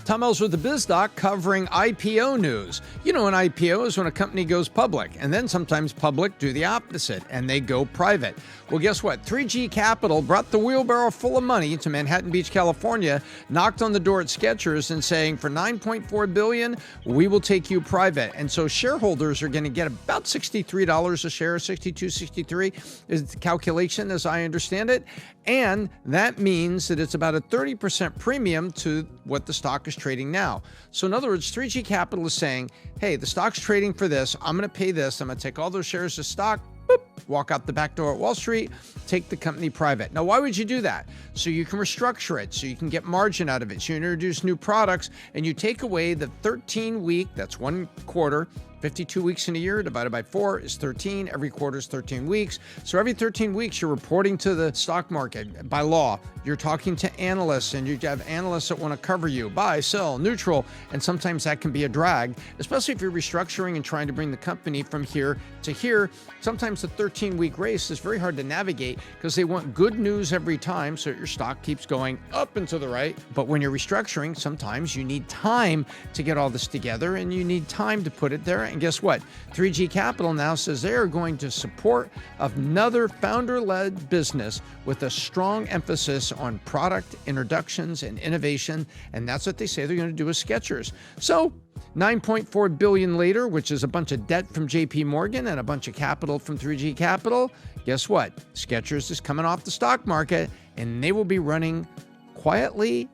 Tom Ellsworth, the Biz Doc, covering IPO news. You know, an IPO is when a company goes public, and then sometimes public do the opposite, and they go private. Well, guess what? 3G Capital brought the wheelbarrow full of money to Manhattan Beach, California, knocked on the door at Skechers and saying, for $9.4 billion, we will take you private. And so shareholders are going to get about $63 a share, 62, 63 is the calculation as I understand it. And that means that it's about a 30% premium to what the stock is trading now. So in other words, 3G Capital is saying, hey, the stock's trading for this. I'm going to pay this. I'm going to take all those shares of stock, boop, walk out the back door at Wall Street, take the company private. Now, why would you do that? So you can restructure it, so you can get margin out of it, so you introduce new products, and you take away the 13-week, that's 1 quarter, 52 weeks in a year divided by 4 is 13. Every quarter is 13 weeks. So every 13 weeks, you're reporting to the stock market by law. You're talking to analysts, and you have analysts that want to cover you, buy, sell, neutral, and sometimes that can be a drag, especially if you're restructuring and trying to bring the company from here to here. Sometimes the 13-week race is very hard to navigate because they want good news every time so your stock keeps going up and to the right. But when you're restructuring, sometimes you need time to get all this together, and you need time to put it there. And guess what? 3G Capital now says they are going to support another founder-led business with a strong emphasis on product introductions and innovation. And that's what they say they're going to do with Skechers. So $9.4 billion later, which is a bunch of debt from JP Morgan and a bunch of capital from 3G Capital, guess what? Skechers is coming off the stock market, and they will be running quietly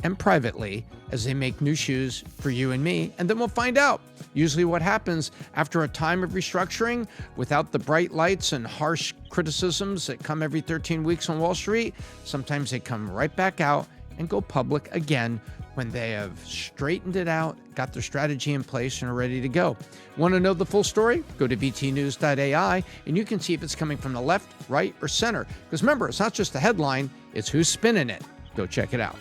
and privately as they make new shoes for you and me. And then we'll find out usually what happens after a time of restructuring without the bright lights and harsh criticisms that come every 13 weeks on Wall Street. Sometimes they come right back out and go public again when they have straightened it out, got their strategy in place, and are ready to go. Want to know the full story? Go to btnews.ai, and you can see if it's coming from the left, right, or center. Because remember, it's not just the headline, it's who's spinning it. Go check it out.